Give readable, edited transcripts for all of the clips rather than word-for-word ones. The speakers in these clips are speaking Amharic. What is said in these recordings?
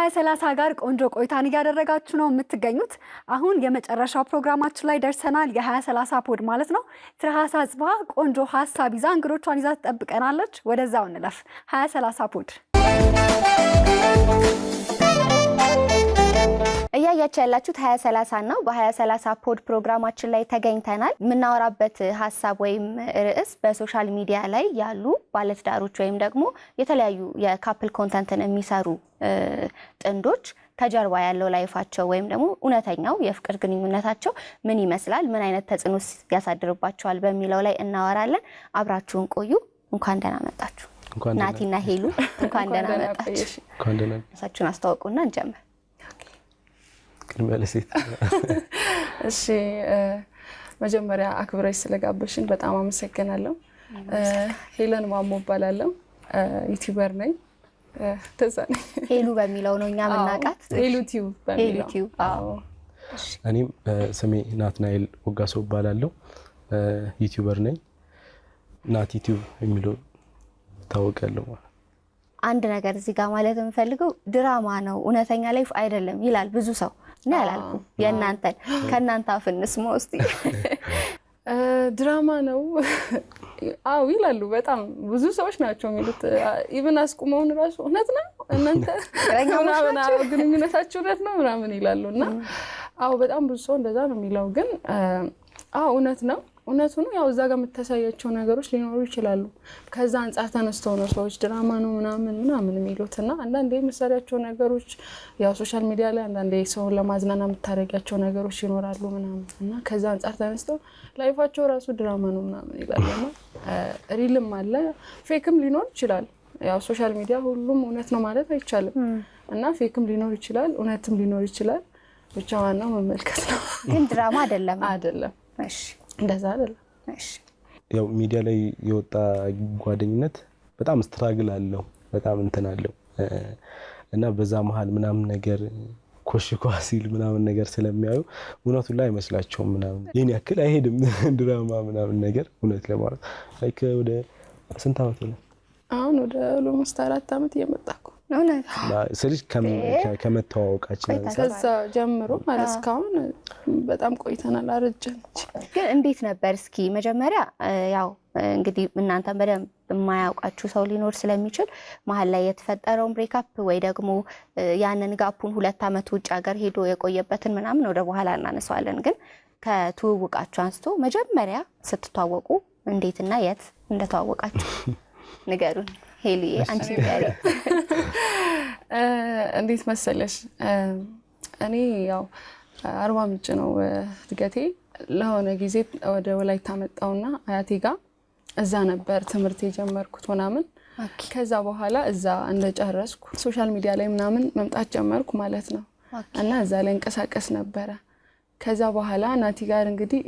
ከ2030 ጋር ቆንጆ ቆይታን እያደረጋችሁ ነው የምትገኙት። አሁን የመጨረሻው ፕሮግራማችን ላይ ደርሰናል። የ2030 ፖድ ማለት ነው። ትርሃሳ ጽባ ቆንጆ ሀሳብ ይዛ እንግዶቿን ይዛ ትጠብቀናለች። ወደዛው እንለፍ። 2030 ፖድ እያያችሁ ያላችሁት 2030 ነው። በ2030 ፖድ ፕሮግራማችን ላይ ተገኝተናል። የምናወራበት ሀሳብ ወይም ርዕስ በሶሻል ሚዲያ ላይ ያሉ ባለትዳሮች ወይም ደግሞ የተለያዩ የካፕል ኮንተንትን የሚሰሩ ጥንዶች ከጀርባ ያለው ላይፋቸው ወይም ደግሞ እውነተኛው የፍቅር ግንኙነታቸው ምን ይመስላል፣ ምን አይነት ተጽዕኖ ያሳድርባቸዋል በሚለው ላይ እናወራለን። አብራችሁን ቆዩ። እንኳን ደህና መጣችሁ ናቲና ሄሉ። እንኳን ደህና መጣችሁ። ራሳችሁን አስተዋውቁና እንጀምር። ለሴት እሺ፣ መጀመሪያ አክብረሽ ስለጋበሽን በጣም አመሰግናለሁ። ሄለን ማሞ እባላለሁ፣ ዩቲዩበር ነኝ። ተዛኔ ሄሉ በሚለው ነው እኛ መናቃት። ሄሉ ቲዩብ በሚለው። አዎ። እኔም ስሜ ናትናኤል ወጋሶ እባላለሁ፣ ዩቲዩበር ነኝ። ናቲ ቲዩብ የሚለው ታወቀለው። አንድ ነገር እዚህ ጋር ማለት የምፈልገው ድራማ ነው እውነተኛ ላይፍ አይደለም ይላል ብዙ ሰው። እኔ አላልኩም። የእናንተን ከእናንተ አፍ እንስማው እስቲ። ድራማ ነው አዎ ይላሉ። በጣም ብዙ ሰዎች ናቸው የሚሉት። ኢቭን አስቁመውን ራሱ እውነት ነው እናንተ ግንኙነታችሁ እውነት ነው ምናምን ይላሉና አዎ በጣም ብዙ ሰው እንደዛ ነው የሚለው። ግን አዎ እውነት ነው። እውነቱ ነው። ያው እዛ ጋር የምታሳያቸው ነገሮች ሊኖሩ ይችላሉ። ከዛ አንጻር ተነስተው ነው ሰዎች ድራማ ነው ምናምን የሚሉትና አንዳንዴ የምትሰሪያቸው ነገሮች ያው ሶሻል ሚዲያ ላይ አንዳንዴ ሰውን ለማዝናና የምታደርጊያቸው ነገሮች ይኖራሉ እና ከዛ አንጻር ተነስተው ላይፋቸው ራሱ ድራማ ነው ምናምን ይላሉና ሪልም አለ ፌክም ሊኖር ይችላል። ያው ሶሻል ሚዲያ ሁሉም እውነት ነው ማለት አይቻልም እና ፌክም ሊኖር ይችላል፣ እውነትም ሊኖር ይችላል። ብቻ ዋናው መመልከት ነው። ግን ድራማ አይደለም። እሺ እንደዛ አይደለም። እሺ ያው ሚዲያ ላይ የወጣ ጓደኝነት በጣም ስትራግል አለው፣ በጣም እንትን አለው እና በዛ መሃል ምናምን ነገር ኮሽኳ ሲል ምናምን ነገር ስለሚያዩ እውነቱ ላይ አይመስላቸውም ምናምን ይሄን ያክል አይሄድም ድራማ ምናምን ነገር እውነት ለማለት ላይክ ወደ ስንት አመት ነው አሁን? ወደ ኦልሞስት 4 አመት እየመጣኩ ነው። ስለዚህ ከመተዋወቃችን ከዛ ጀምሮ ማለት እስካሁን በጣም ቆይተናል። አረጀን። ግን እንዴት ነበር? እስኪ መጀመሪያ ያው እንግዲህ እናንተን በደንብ የማያውቃችሁ ሰው ሊኖር ስለሚችል መሀል ላይ የተፈጠረውን ብሬክአፕ ወይ ደግሞ ያንን ጋፑን 2 አመት ውጭ ሀገር ሄዶ የቆየበትን ምናምን ወደ በኋላ እናነሳዋለን። ግን ከትውውቃችሁ አንስቶ መጀመሪያ ስትተዋወቁ እንዴትና የት እንደተዋወቃችሁ ንገሩን። ሄሊ አንቺ ጋር እንዴት መሰለሽ? እኔ ያው አርባ ምንጭ ነው እድገቴ። ለሆነ ጊዜ ወደ ወላይታ መጣውና አያቴ ጋር እዛ ነበር ትምህርት የጀመርኩት ምናምን። ከዛ በኋላ እዛ እንደጨረስኩ ሶሻል ሚዲያ ላይ ምናምን መምጣት ጀመርኩ ማለት ነው እና እዛ ላይ እንቀሳቀስ ነበረ። ከዛ በኋላ ናቲ ጋር እንግዲህ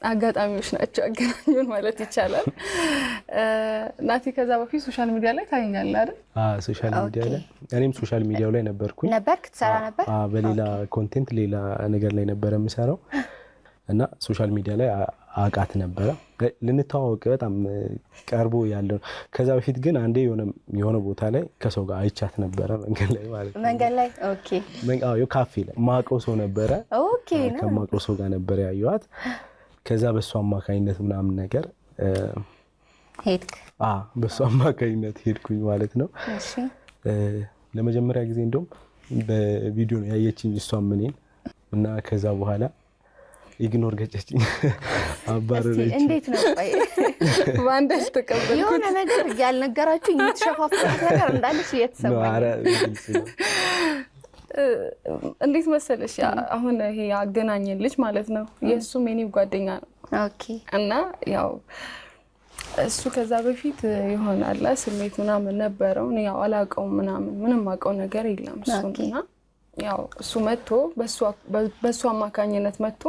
አጋጣሚዎች ናቸው አገናኙን ማለት ይቻላል። ናቲ ከዛ በፊት ሶሻል ሚዲያ ላይ ታየኛለህ አይደል? ሶሻል ሚዲያ ላይ እኔም ሶሻል ሚዲያው ላይ ነበርኩኝ። ትሰራ ነበር? በሌላ ኮንቴንት ሌላ ነገር ላይ ነበር የምሰራው እና ሶሻል ሚዲያ ላይ አቃት ነበረ። ልንተዋወቅ በጣም ቀርቦ ያለው። ከዛ በፊት ግን አንዴ የሆነ ቦታ ላይ ከሰው ጋር አይቻት ነበረ መንገድ ላይ ማለት ነው። መንገድ ላይ ኦኬ። ካፌ ላይ ማቀው ሰው ነበረ። ኦኬ ነው። ከማቀው ሰው ጋር ነበር ያዩት። ከዛ በሷ አማካኝነት ምናምን ነገር ሄድክ? በሷ አማካኝነት ሄድኩኝ ማለት ነው። እሺ ለመጀመሪያ ጊዜ እንደውም በቪዲዮ ነው ያየችኝ እሷም እኔን እና ከዛ በኋላ ኢግኖር ገጨችኝ፣ አባረረች። እንዴት ነው? ቆይ ባንዴ ተቀበልኩት። የሆነ ነገር ያልነገራችሁ እየተሸፋፈነ ነገር እንዳለሽ እየተሰማኝ ነው። እንዴት መሰለሽ? አሁን ይሄ ያገናኘን ልጅ ማለት ነው የሱም የኔ ጓደኛ ነው። ኦኬ። እና ያው እሱ ከዛ በፊት ይሆናል ስሜት ምናምን ነበረው። እኔ ያው አላውቀውም ምንም አውቀው ነገር የለም እሱና ያው እሱ መጥቶ በሱ አማካኝነት መጥቶ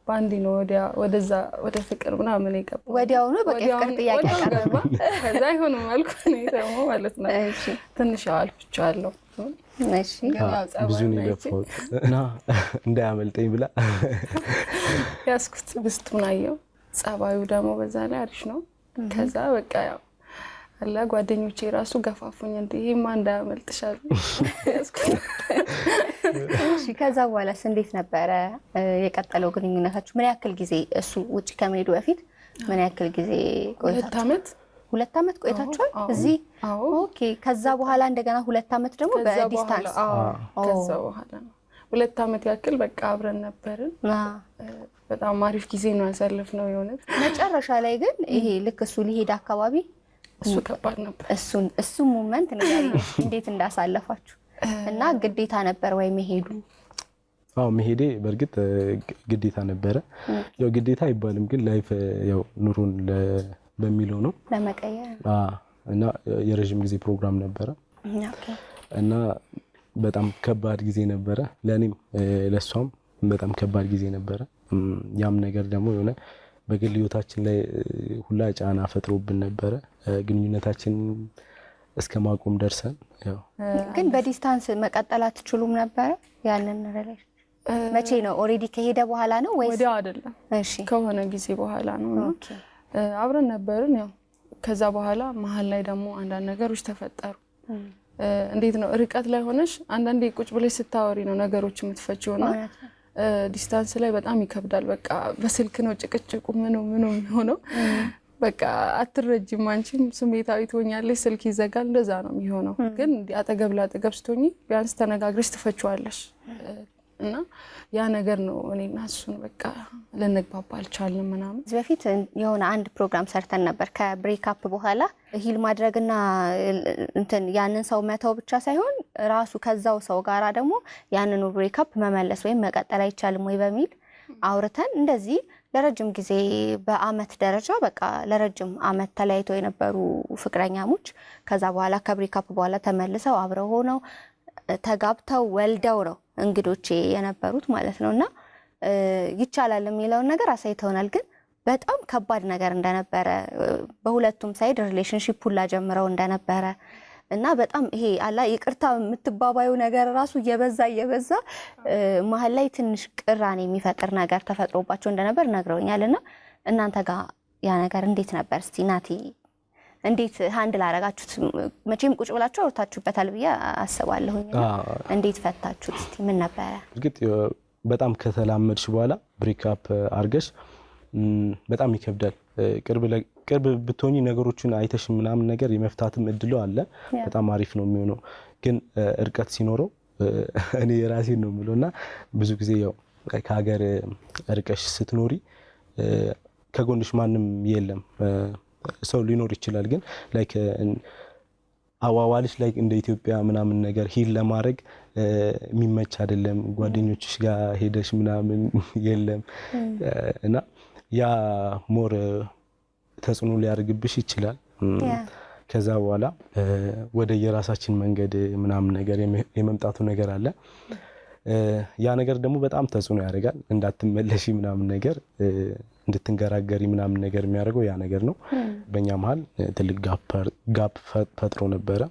ባንዲ ነው ወደዛ ወደ ፍቅር ምናምን ይገባ። ወዲያው ነው በቃ ፍቅር ጥያቄ አቀረበ። ከዛ ይሆንም አልኩ ነው ደግሞ ማለት ነው። እሺ ትንሽ አልፍቻለሁ። እሺ ብዙ ነው የለፈውት እና እንዳያመልጠኝ ብላ ያስኩት ብስቱን አየው። ጸባዩ ደግሞ በዛ ላይ አሪፍ ነው። ከዛ በቃ ያው አላ ጓደኞቼ ራሱ ገፋፉኝ ይሄማ እንዳያመልጥሻል። እሺ ከዛ በኋላስ እንዴት ነበረ የቀጠለው ግንኙነታችሁ? ምን ያክል ጊዜ እሱ ውጪ ከመሄዱ በፊት ምን ያክል ጊዜ ቆይታችሁ? 2 ዓመት ቆይታችኋል እዚህ? ኦኬ። ከዛ በኋላ እንደገና 2 ዓመት ደግሞ በዲስታንስ? ከዛ በኋላ 2 ዓመት ያክል በቃ አብረን ነበርን። በጣም አሪፍ ጊዜ ነው ያሳለፍነው የሆነት። መጨረሻ ላይ ግን ይሄ ልክ እሱ ሊሄድ አካባቢ እሱ ከባድ ነበር። እሱ ሞመንት ነው እንዴት እንዳሳለፋችሁ እና ግዴታ ነበር ወይ መሄዱ? አዎ መሄዴ በእርግጥ ግዴታ ነበረ። ያው ግዴታ አይባልም ግን ላይፍ ያው ኑሮን በሚለው ነው ለመቀየር። እና የረጅም ጊዜ ፕሮግራም ነበረ እና በጣም ከባድ ጊዜ ነበረ ለኔም ለሷም በጣም ከባድ ጊዜ ነበረ። ያም ነገር ደግሞ የሆነ በግል ህይወታችን ላይ ሁላ ጫና ፈጥሮብን ነበረ። ግንኙነታችን እስከማቆም ደርሰን ያው ግን በዲስታንስ መቀጠል አትችሉም ነበር ያንን ሪሌሽን? መቼ ነው ኦሬዲ ከሄደ በኋላ ነው ወይስ ወዲያው አይደለም? እሺ ከሆነ ጊዜ በኋላ ነው። ኦኬ አብረን ነበርን። ያው ከዛ በኋላ መሀል ላይ ደግሞ አንዳንድ ነገሮች ተፈጠሩ። እንዴት ነው ርቀት ላይ ሆነሽ አንዳንዴ ቁጭ ብለሽ ስታወሪ ነው ነገሮች የምትፈቺውና ዲስታንስ ላይ በጣም ይከብዳል። በቃ በስልክ ነው ጭቅጭቁ ምኑ የሚሆነው። በቃ አትረጂም፣ አንቺም ስሜታዊ ትሆኛለሽ፣ ስልክ ይዘጋል፣ እንደዛ ነው የሚሆነው። ግን አጠገብ ላጠገብ ስትሆኚ ቢያንስ ተነጋግረሽ ትፈቺዋለሽ። እና ያ ነገር ነው እኔና እሱን በቃ ልንግባባ አልቻልንም ምናምን። እዚህ በፊት የሆነ አንድ ፕሮግራም ሰርተን ነበር ከብሬክ አፕ በኋላ ሂል ማድረግና እንትን ያንን ሰው መተው ብቻ ሳይሆን ራሱ ከዛው ሰው ጋራ ደግሞ ያንኑ ብሬክ አፕ መመለስ ወይም መቀጠል አይቻልም ወይ በሚል አውርተን እንደዚህ ለረጅም ጊዜ በአመት ደረጃ በቃ ለረጅም አመት ተለያይተው የነበሩ ፍቅረኛሞች ከዛ በኋላ ከብሬክ አፕ በኋላ ተመልሰው አብረው ሆነው ተጋብተው ወልደው ነው እንግዶቼ የነበሩት ማለት ነውና ይቻላል የሚለውን ነገር አሳይተውናል። ግን በጣም ከባድ ነገር እንደነበረ በሁለቱም ሳይድ ሪሌሽንሺፕ ሁላ ጀምረው እንደነበረ እና በጣም ይሄ አላ ይቅርታ የምትባባዩ ነገር ራሱ እየበዛ መሀል ላይ ትንሽ ቅራኔ የሚፈጥር ነገር ተፈጥሮባቸው እንደነበር ነግረውኛልና እናንተ ጋር ያ ነገር እንዴት ነበር? እስቲ ናቲ እንዴት ሃንድል አደረጋችሁት? መቼም ቁጭ ብላችሁ አውርታችሁበታል ብዬ አስባለሁኝ። እንዴት ፈታችሁት? እስቲ ምን ነበረ? እርግጥ በጣም ከተላመድሽ በኋላ ብሬክ አፕ አርገሽ በጣም ይከብዳል። ቅርብ ብትሆኚ ነገሮችን አይተሽ ምናምን ነገር የመፍታትም እድሉ አለ። በጣም አሪፍ ነው የሚሆነው። ግን እርቀት ሲኖረው እኔ የራሴን ነው የምለውና ብዙ ጊዜ ያው ከሀገር እርቀሽ ስትኖሪ ከጎንሽ ማንም የለም። ሰው ሊኖር ይችላል ግን ላይክ አዋዋልሽ ላይ እንደ ኢትዮጵያ ምናምን ነገር ሂል ለማድረግ የሚመች አይደለም። ጓደኞችሽ ጋር ሄደሽ ምናምን የለም እና ያ ሞር ተጽዕኖ ሊያደርግብሽ ይችላል። ከዛ በኋላ ወደ የራሳችን መንገድ ምናምን ነገር የመምጣቱ ነገር አለ። ያ ነገር ደግሞ በጣም ተጽዕኖ ያደርጋል። እንዳትመለሺ ምናምን ነገር እንድትንገራገሪ ምናምን ነገር የሚያደርገው ያ ነገር ነው። በእኛ መሀል ትልቅ ጋፕ ፈጥሮ ነበረ።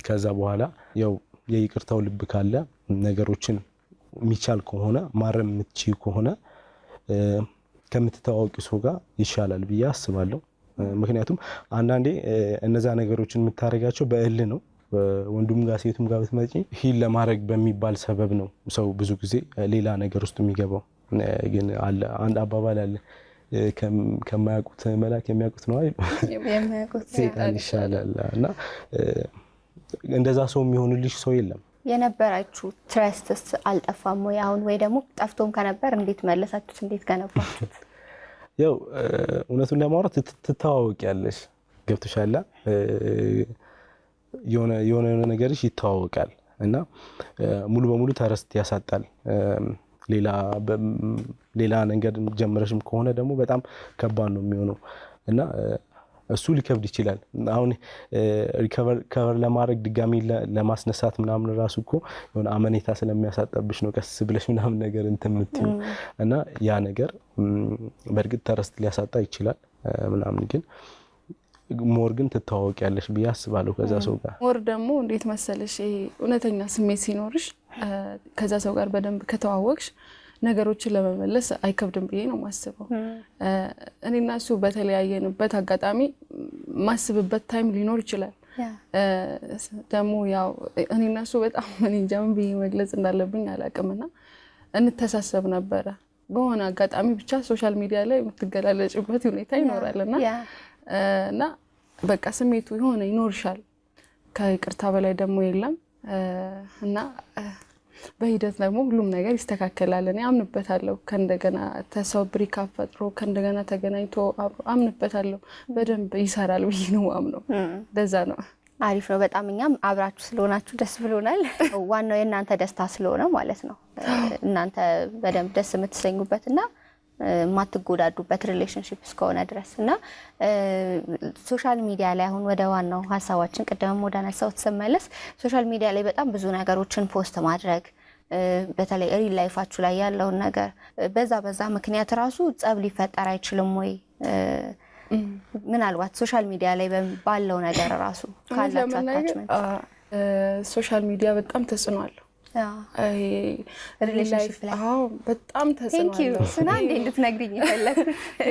ከዛ በኋላ ያው የይቅርታው ልብ ካለ ነገሮችን የሚቻል ከሆነ ማረም የምትችይ ከሆነ ከምትተዋወቂ ሰው ጋር ይሻላል ብዬ አስባለሁ። ምክንያቱም አንዳንዴ እነዛ ነገሮችን የምታደርጋቸው በእል ነው። ወንዱም ጋር ሴቱም ጋር ብትመጪ ሂል ለማድረግ በሚባል ሰበብ ነው ሰው ብዙ ጊዜ ሌላ ነገር ውስጥ የሚገባው። ግን አለ አንድ አባባል አለ ከማያውቁት መልአክ የሚያውቁት ነው የሚያውቁት ሰይጣን ይሻላል። እና እንደዛ ሰው የሚሆንልሽ ሰው የለም። የነበራችሁ ትረስትስ አልጠፋም ወይ አሁን? ወይ ደግሞ ጠፍቶም ከነበር እንዴት መለሳችሁት? እንዴት ገነባችሁት? ያው እውነቱን ለማውራት ትተዋወቂያለሽ። ገብቶሻል? የሆነ ነገርሽ ይተዋወቃል እና ሙሉ በሙሉ ተረስት ያሳጣል። ሌላ ነገር ጀምረሽም ከሆነ ደግሞ በጣም ከባድ ነው የሚሆነው እና እሱ ሊከብድ ይችላል። አሁን ሪከቨር ለማድረግ ድጋሚ ለማስነሳት ምናምን ራሱ እኮ የሆነ አመኔታ ስለሚያሳጣብሽ ነው ቀስ ብለሽ ምናምን ነገር እንትን የምትይው እና ያ ነገር በእርግጥ ተረስት ሊያሳጣ ይችላል ምናምን ግን ሞር ግን ትተዋወቂያለሽ ብዬ አስባለሁ ከዛ ሰው ጋር። ሞር ደግሞ እንዴት መሰለሽ እውነተኛ ስሜት ሲኖርሽ ከዛ ሰው ጋር በደንብ ከተዋወቅሽ ነገሮችን ለመመለስ አይከብድም ብዬ ነው ማስበው። እኔና እሱ በተለያየንበት አጋጣሚ ማስብበት ታይም ሊኖር ይችላል። ደግሞ ያው እኔና እሱ በጣም እንጃም ብዬ መግለጽ እንዳለብኝ አላውቅምና እንተሳሰብ ነበረ። በሆነ አጋጣሚ ብቻ ሶሻል ሚዲያ ላይ የምትገላለጭበት ሁኔታ ይኖራልና እና በቃ ስሜቱ የሆነ ይኖርሻል። ከይቅርታ በላይ ደግሞ የለም እና በሂደት ደግሞ ሁሉም ነገር ይስተካከላል። እኔ አምንበታለሁ። ከእንደገና ተሰው ብሪክ ፈጥሮ ከእንደገና ተገናኝቶ አምንበታለሁ። በደንብ ይሰራል ብዬ ነው አምነው። ለዛ ነው። አሪፍ ነው በጣም። እኛም አብራችሁ ስለሆናችሁ ደስ ብሎናል። ዋናው የእናንተ ደስታ ስለሆነ ማለት ነው። እናንተ በደንብ ደስ የምትሰኙበትና የማትጎዳዱበት ሪሌሽንሺፕ እስከሆነ ድረስ እና ሶሻል ሚዲያ ላይ አሁን ወደ ዋናው ሀሳባችን ቅድም ወደ አነሳሁት ስመለስ ሶሻል ሚዲያ ላይ በጣም ብዙ ነገሮችን ፖስት ማድረግ በተለይ ሪል ላይፋችሁ ላይ ያለውን ነገር በዛ ምክንያት ራሱ ጸብ ሊፈጠር አይችልም ወይ? ምናልባት ሶሻል ሚዲያ ላይ ባለው ነገር ራሱ ካላችሁ አታችመንት ሶሻል ሚዲያ በጣም ተጽዕኖ አለው። ሪሌሽንሺፕ ላይ በጣም ተጽዕኖ አለው። ስና እንዴት ነግሪኝ ይፈለግ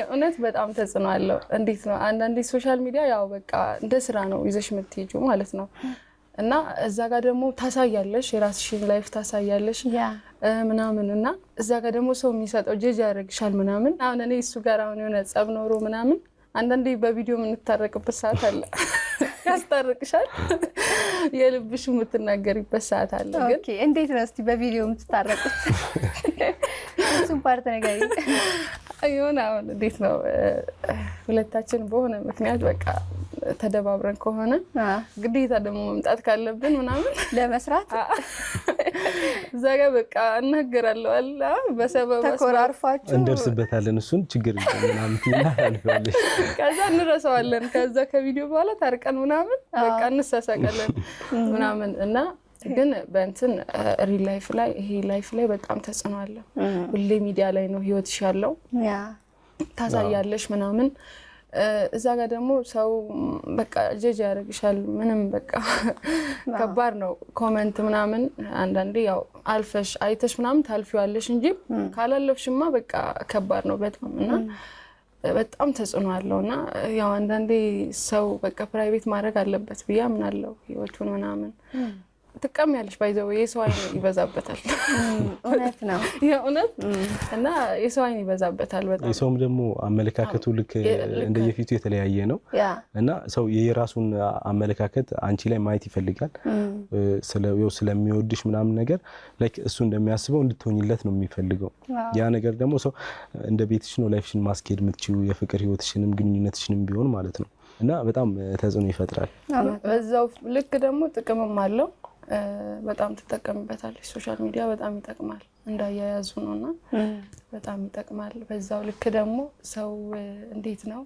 እውነት በጣም ተጽዕኖ አለው። እንዴት ነው አንዳንዴ ሶሻል ሚዲያ ያው በቃ እንደ ስራ ነው ይዘሽ የምትሄጂው ማለት ነው እና እዛ ጋር ደግሞ ታሳያለሽ፣ የራስሽን ላይፍ ታሳያለሽ ምናምን እና እዛ ጋር ደግሞ ሰው የሚሰጠው ጀጅ ያደርግሻል ምናምን። አሁን እኔ እሱ ጋር አሁን የሆነ ጸብ ኖሮ ምናምን አንዳንዴ በቪዲዮ የምንታረቅበት ሰዓት አለ። ያስታርቅሻል፣ የልብሽ የምትናገሪበት ሰዓት አለ። ግን ኦኬ እንዴት ነው እስቲ በቪዲዮ የምትታረቁት? እሱን ፓርት ነገር አይሆን አሁን እንዴት ነው ሁለታችን በሆነ ምክንያት በቃ ተደባብረን ከሆነ ግዴታ ደግሞ መምጣት ካለብን ምናምን ለመስራት እዛ ጋር በቃ እናገራለሁ አላ በሰበብ ተኮራርፋችሁ እንደርስበታለን። እሱን ችግር ምናምን ይላልዋለሽ። ከዛ እንረሳዋለን። ከዛ ከቪዲዮ በኋላ ታርቀን ምናምን በቃ እንሳሳቃለን ምናምን እና ግን በእንትን ሪል ላይፍ ላይ ይሄ ላይፍ ላይ በጣም ተጽዕኖ አለ። ሁሌ ሚዲያ ላይ ነው ህይወትሽ ያለው ታሳያለሽ ምናምን። እዛ ጋር ደግሞ ሰው በቃ ጀጅ ያደርግሻል ምንም በቃ ከባድ ነው። ኮሜንት ምናምን አንዳንዴ ያው አልፈሽ አይተሽ ምናምን ታልፊዋለሽ እንጂ ካላለፍሽማ በቃ ከባድ ነው በጣም እና በጣም ተጽዕኖ አለውና ያው አንዳንዴ ሰው በቃ ፕራይቬት ማድረግ አለበት ብዬ አምናለሁ ህይወቱን ምናምን። ትቀሚያለሽ ባይዘው የሰው አይን ይበዛበታል። እውነት ነው የእውነት እና የሰው አይን ይበዛበታል በጣም። የሰውም ደግሞ አመለካከቱ ልክ እንደየፊቱ የተለያየ ነው እና ሰው የራሱን አመለካከት አንቺ ላይ ማየት ይፈልጋል። ስለሚወድሽ ምናምን ነገር ላይክ እሱ እንደሚያስበው እንድትሆኝለት ነው የሚፈልገው። ያ ነገር ደግሞ ሰው እንደ ቤትሽ ነው ላይፍሽን ማስኬድ የምትችይው የፍቅር ህይወትሽንም ግንኙነትሽንም ቢሆን ማለት ነው እና በጣም ተጽዕኖ ይፈጥራል። በዛው ልክ ደግሞ ጥቅምም አለው። በጣም ትጠቀምበታለሽ። ሶሻል ሚዲያ በጣም ይጠቅማል እንዳያያዙ ነውና በጣም ይጠቅማል። በዛው ልክ ደግሞ ሰው እንዴት ነው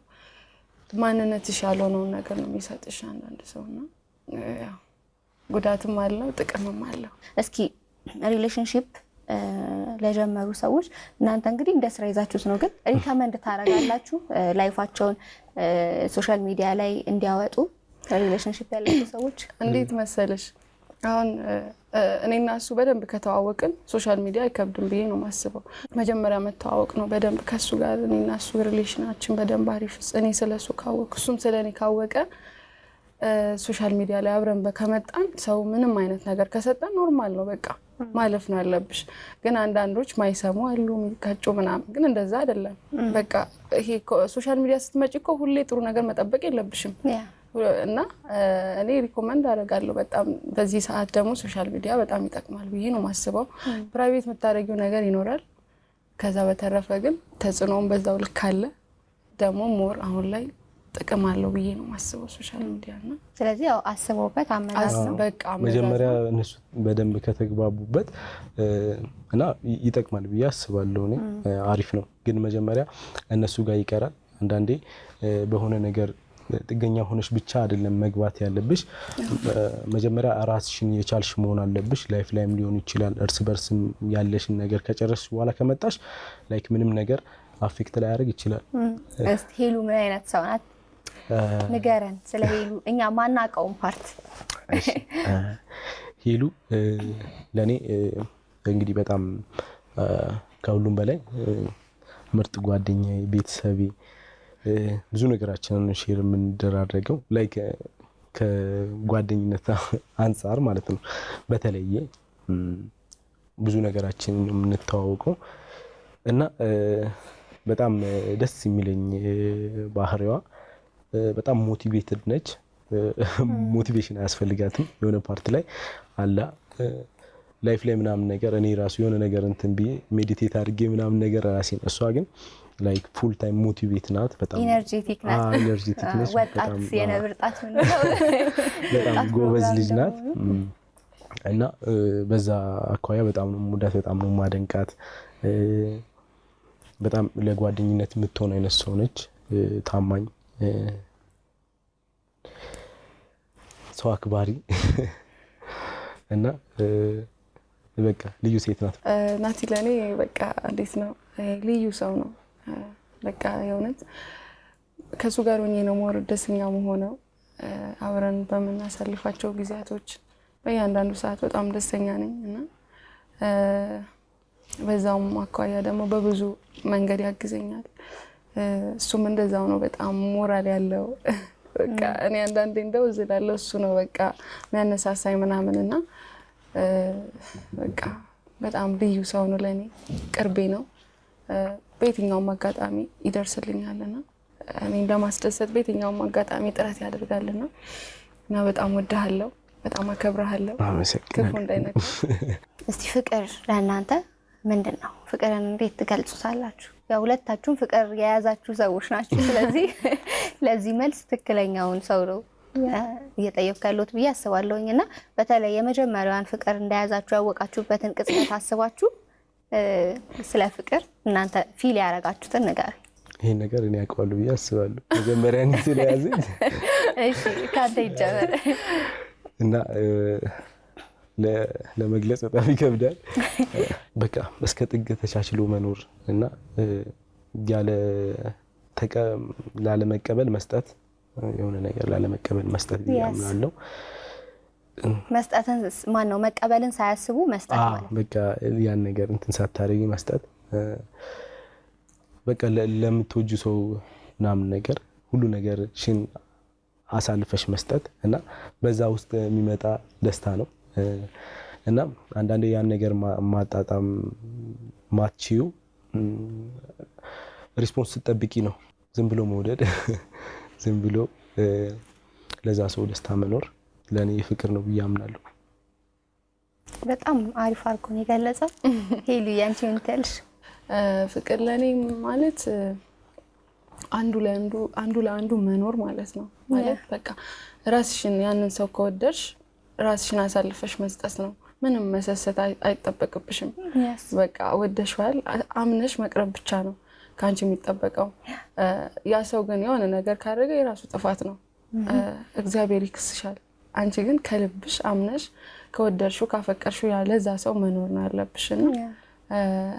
ማንነትሽ ያልሆነውን ነገር ነው የሚሰጥሽ አንዳንድ ሰውና ያው ጉዳትም አለው ጥቅምም አለው። እስኪ ሪሌሽንሺፕ ለጀመሩ ሰዎች እናንተ እንግዲህ እንደ ስራ ይዛችሁት ነው፣ ግን ሪከመንድ ታደርጋላችሁ ላይፋቸውን ሶሻል ሚዲያ ላይ እንዲያወጡ ሪሌሽንሺፕ ያላቸው ሰዎች? እንዴት መሰለሽ አሁን እኔና እሱ በደንብ ከተዋወቅን ሶሻል ሚዲያ አይከብድም ብዬ ነው ማስበው። መጀመሪያ መተዋወቅ ነው በደንብ ከሱ ጋር እኔና እሱ ሪሌሽናችን በደንብ አሪፍ። እኔ ስለሱ ካወቅ እሱም ስለኔ ካወቀ ሶሻል ሚዲያ ላይ አብረን ከመጣን ሰው ምንም አይነት ነገር ከሰጠን ኖርማል ነው በቃ ማለፍ ነው ያለብሽ። ግን አንዳንዶች ማይሰሙ አሉ የሚጋጩ ምናምን። ግን እንደዛ አይደለም። በቃ ይሄ ሶሻል ሚዲያ ስትመጪ እኮ ሁሌ ጥሩ ነገር መጠበቅ የለብሽም እና እኔ ሪኮመንድ አደርጋለሁ በጣም። በዚህ ሰዓት ደግሞ ሶሻል ሚዲያ በጣም ይጠቅማል ብዬ ነው ማስበው። ፕራይቬት የምታደርጊው ነገር ይኖራል። ከዛ በተረፈ ግን ተጽዕኖም በዛው ልክ አለ። ደግሞ ሞር አሁን ላይ ጥቅም አለው ብዬ ነው ማስበው ሶሻል ሚዲያና። ስለዚህ ያው አስበውበት አመናዝነው በቃ መጀመሪያ እነሱ በደንብ ከተግባቡበት እና ይጠቅማል ብዬ አስባለሁ። እኔ አሪፍ ነው። ግን መጀመሪያ እነሱ ጋር ይቀራል። አንዳንዴ በሆነ ነገር ጥገኛ ሆነሽ ብቻ አይደለም መግባት ያለብሽ። መጀመሪያ ራስሽን የቻልሽ መሆን አለብሽ። ላይፍ ላይም ሊሆን ይችላል። እርስ በርስም ያለሽን ነገር ከጨረስሽ በኋላ ከመጣሽ ላይክ ምንም ነገር አፌክት ላይ ያደርግ ይችላል። እስቲ ሄሉ ምን አይነት ሰው ናት? ንገረን ስለ ሄሉ፣ እኛ ማናውቀውን ፓርት። ሄሉ ለኔ እንግዲህ በጣም ከሁሉም በላይ ምርጥ ጓደኛዬ፣ ቤተሰቤ፣ ብዙ ነገራችንን ሼር የምንደራረገው ላይክ ከጓደኝነት አንፃር ማለት ነው። በተለየ ብዙ ነገራችንን የምንተዋወቀው እና በጣም ደስ የሚለኝ ባህሪዋ በጣም ሞቲቬትድ ነች። ሞቲቬሽን አያስፈልጋትም። የሆነ ፓርት ላይ አላ ላይፍ ላይ ምናምን ነገር እኔ ራሱ የሆነ ነገር እንትን ብዬ ሜዲቴት አድርጌ ምናምን ነገር ራሴን፣ እሷ ግን ላይክ ፉል ታይም ሞቲቬት ናት። በጣም ኢነርጂቲክ ናት። ኢነርጂቲክ ነች። ወጣት የነብር ጣት ነው። በጣም ጎበዝ ልጅ ናት እና በዛ አኳያ በጣም ነው የምወዳት፣ በጣም ነው የማደንቃት። በጣም ለጓደኝነት የምትሆን አይነት ሰው ነች። ታማኝ፣ ሰው አክባሪ እና በቃ ልዩ ሴት ናት። ናቲ ለኔ በቃ እንዴት ነው ልዩ ሰው ነው። በቃ የእውነት ከሱ ጋር ሆኜ ነው ሞር ደስተኛ መሆነው። አብረን በምናሳልፋቸው ጊዜያቶች በእያንዳንዱ ሰዓት በጣም ደስተኛ ነኝ እና በዛውም አኳያ ደግሞ በብዙ መንገድ ያግዘኛል። እሱም እንደዛው ነው። በጣም ሞራል ያለው በቃ እኔ አንዳንዴ እንደው እዝላለሁ፣ እሱ ነው በቃ የሚያነሳሳኝ ምናምንና በቃ በጣም ልዩ ሰው ነው ለኔ። ቅርቤ ነው። በየትኛውም አጋጣሚ ይደርስልኛልና እኔ እንደማስደሰት በየትኛውም አጋጣሚ ጥረት ያደርጋልና እና በጣም ወድሃለሁ፣ በጣም አከብረሃለሁ። ክፉ እንዳይነካ። እስቲ ፍቅር ለእናንተ ምንድን ነው? ፍቅርን እንዴት ትገልጹታላችሁ? ያው ሁለታችሁም ፍቅር የያዛችሁ ሰዎች ናችሁ። ስለዚህ ለዚህ መልስ ትክክለኛውን ሰው ነው እየጠየቅኩ ያለሁት ብዬ አስባለሁኝ። እና በተለይ የመጀመሪያዋን ፍቅር እንደያዛችሁ ያወቃችሁበትን ቅጽበት አስባችሁ ስለ ፍቅር እናንተ ፊል ያደረጋችሁትን ነገር። ይሄን ነገር እኔ አውቀዋለሁ ብዬ አስባለሁ። መጀመሪያ እንዴ ስለያዘኝ እሺ ካንተ ይጀምር። እና ለመግለጽ በጣም ይከብዳል። በቃ እስከ ጥግ ተቻችሎ መኖር እና ላለመቀበል መስጠት፣ የሆነ ነገር ላለመቀበል መስጠት ያምናለው። መስጠትን ማን ነው መቀበልን ሳያስቡ መስጠት ማለት በቃ ያን ነገር እንትን ሳታረጊ መስጠት፣ በቃ ለምትወጁ ሰው ምናምን ነገር ሁሉ ነገር ሽን አሳልፈሽ መስጠት እና በዛ ውስጥ የሚመጣ ደስታ ነው። እና አንዳንዴ ያን ነገር ማጣጣም ማትቺው ሪስፖንስ ስትጠብቂ ነው። ዝም ብሎ መውደድ፣ ዝም ብሎ ለዛ ሰው ደስታ መኖር ለኔ ፍቅር ነው ብዬ አምናለሁ። በጣም አሪፍ አድርጎ ነው የገለጸው። ሄሉ ያንቺ ምን ትያለሽ? ፍቅር ለኔ ማለት አንዱ ለአንዱ መኖር ማለት ነው። ማለት በቃ ራስሽን ያንን ሰው ከወደድሽ ራስሽን አሳልፈሽ መስጠት ነው። ምንም መሰሰት አይጠበቅብሽም። በቃ ወደሽዋል፣ አምነሽ መቅረብ ብቻ ነው ካንቺ የሚጠበቀው። ያ ሰው ግን የሆነ ነገር ካደረገ የራሱ ጥፋት ነው፣ እግዚአብሔር ይክስሻል። አንቺ ግን ከልብሽ አምነሽ ከወደድሽው ካፈቀርሽው ለዛ ሰው መኖር ነው ያለብሽና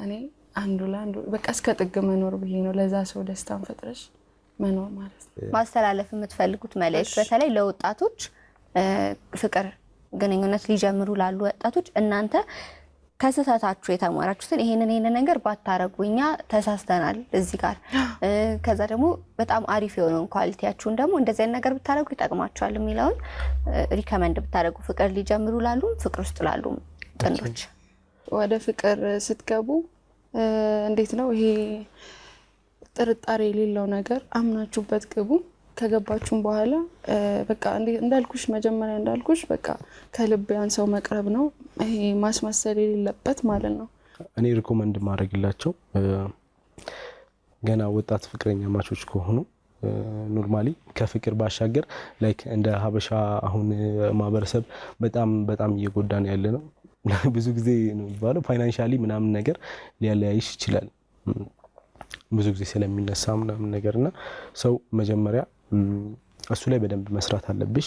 እኔ አንዱ ለአንዱ በቃ እስከ ጥግ መኖር ብዬ ነው። ለዛ ሰው ደስታን ፈጥረሽ መኖር ማለት ነው። ማስተላለፍ የምትፈልጉት መልእክት በተለይ ለወጣቶች ፍቅር ግንኙነት ሊጀምሩ ላሉ ወጣቶች እናንተ ከስህተታችሁ የተማራችሁትን ይሄንን ነገር ባታረጉ እኛ ተሳስተናል እዚህ ጋር ከዛ ደግሞ በጣም አሪፍ የሆነውን ኳሊቲያችሁን ደግሞ እንደዚህ አይነት ነገር ብታረጉ ይጠቅማችኋል የሚለውን ሪከመንድ ብታረጉ ፍቅር ሊጀምሩ ላሉ ፍቅር ውስጥ ላሉ ጥንዶች። ወደ ፍቅር ስትገቡ እንዴት ነው ይሄ ጥርጣሬ የሌለው ነገር አምናችሁበት ግቡ። ከገባችሁም በኋላ በቃ እንዳልኩሽ መጀመሪያ እንዳልኩሽ በቃ ከልብ ያን ሰው መቅረብ ነው። ይሄ ማስመሰል የሌለበት ማለት ነው። እኔ ሪኮመንድ ማድረግላቸው ገና ወጣት ፍቅረኛ ማቾች ከሆኑ ኖርማሊ ከፍቅር ባሻገር ላይክ እንደ ሀበሻ አሁን ማህበረሰብ በጣም እየጎዳን ያለ ነው። ብዙ ጊዜ ነው የሚባለው ፋይናንሻሊ ምናምን ነገር ሊያለያይሽ ይችላል ብዙ ጊዜ ስለሚነሳ ምናምን ነገርና ሰው መጀመሪያ እሱ ላይ በደንብ መስራት አለብሽ።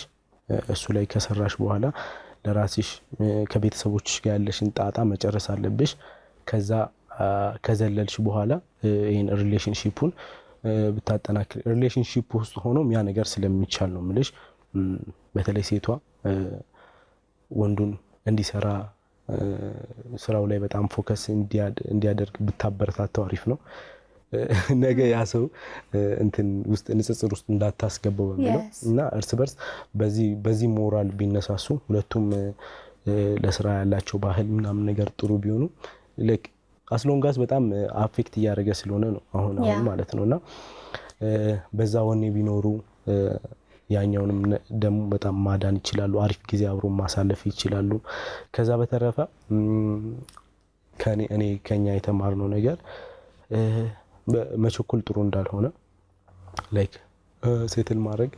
እሱ ላይ ከሰራሽ በኋላ ለራስሽ ከቤተሰቦችሽ ጋር ያለሽን ጣጣ መጨረስ አለብሽ። ከዛ ከዘለልሽ በኋላ ይሄን ሪሌሽንሺፑን ብታጠናክሪ ሪሌሽንሺፕ ውስጥ ሆኖ ያ ነገር ስለሚቻል ነው የምልሽ። በተለይ ሴቷ ወንዱን እንዲሰራ ስራው ላይ በጣም ፎከስ እንዲያደርግ ብታበረታታው አሪፍ ነው። ነገ ያ ሰው እንትን ውስጥ ንጽጽር ውስጥ እንዳታስገባው በሚለው እና እርስ በርስ በዚህ ሞራል ቢነሳሱ ሁለቱም ለስራ ያላቸው ባህል ምናምን ነገር ጥሩ ቢሆኑ ላይክ አስሎንጋስ በጣም አፌክት እያደረገ ስለሆነ ነው አሁን ማለት ነውና በዛ ወኔ ቢኖሩ ያኛውንም ደግሞ በጣም ማዳን ይችላሉ። አሪፍ ጊዜ አብሮ ማሳለፍ ይችላሉ። ከዛ በተረፈ ከኛ የተማርነው ነገር መቸኮል ጥሩ እንዳልሆነ ላይክ ሴትል ማድረግ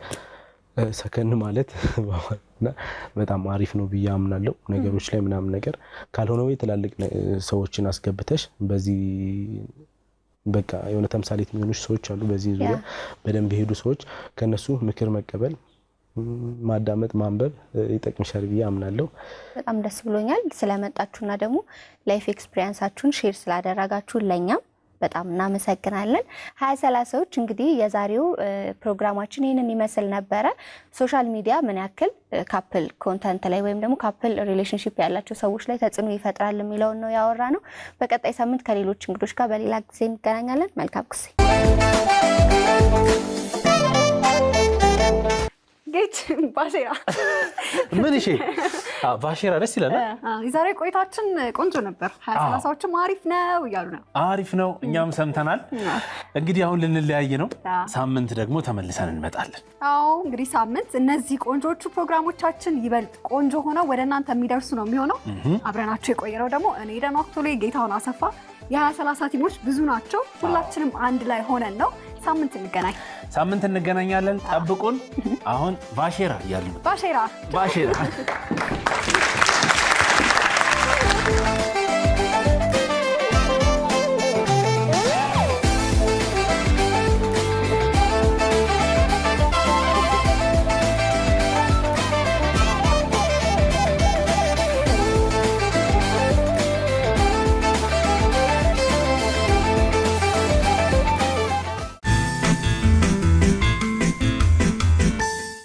ሰከን ማለት በጣም አሪፍ ነው ብዬ አምናለሁ። ነገሮች ላይ ምናምን ነገር ካልሆነ ወይ ትላልቅ ሰዎችን አስገብተሽ በዚህ በቃ የሆነ ተምሳሌት የሚሆኑ ሰዎች አሉ በዚህ ዙሪያ በደንብ ሄዱ ሰዎች ከነሱ ምክር መቀበል ማዳመጥ ማንበብ ይጠቅምሻል ብዬ አምናለሁ። በጣም ደስ ብሎኛል ስለመጣችሁና ደግሞ ላይፍ ኤክስፒሪየንሳችሁን ሼር ስላደረጋችሁ ለኛም በጣም እናመሰግናለን። 2030ዎች እንግዲህ የዛሬው ፕሮግራማችን ይህንን ይመስል ነበረ። ሶሻል ሚዲያ ምን ያክል ካፕል ኮንተንት ላይ ወይም ደግሞ ካፕል ሪሌሽንሺፕ ያላቸው ሰዎች ላይ ተጽዕኖ ይፈጥራል የሚለውን ነው ያወራነው። በቀጣይ ሳምንት ከሌሎች እንግዶች ጋር በሌላ ጊዜ እንገናኛለን። መልካም ጊዜ። ጌች ባሼራ ምን እሺ ባሼራ ደስ ይላል። የዛሬ ቆይታችን ቆንጆ ነበር። 2030ዎችም አሪፍ ነው እያሉ ነው። አሪፍ ነው እኛም ሰምተናል። እንግዲህ አሁን ልንለያይ ነው። ሳምንት ደግሞ ተመልሰን እንመጣለን። አዎ እንግዲህ ሳምንት እነዚህ ቆንጆቹ ፕሮግራሞቻችን ይበልጥ ቆንጆ ሆነው ወደ እናንተ የሚደርሱ ነው የሚሆነው። አብረናችሁ የቆየነው ደግሞ እኔ ደማክቶሌ ጌታውን አሰፋ። የ2030 ቲሞች ብዙ ናቸው። ሁላችንም አንድ ላይ ሆነን ነው። ሳምንት እንገናኛለን። ጠብቁን። አሁን ባሼራ እያሉ ነው። ባሼራ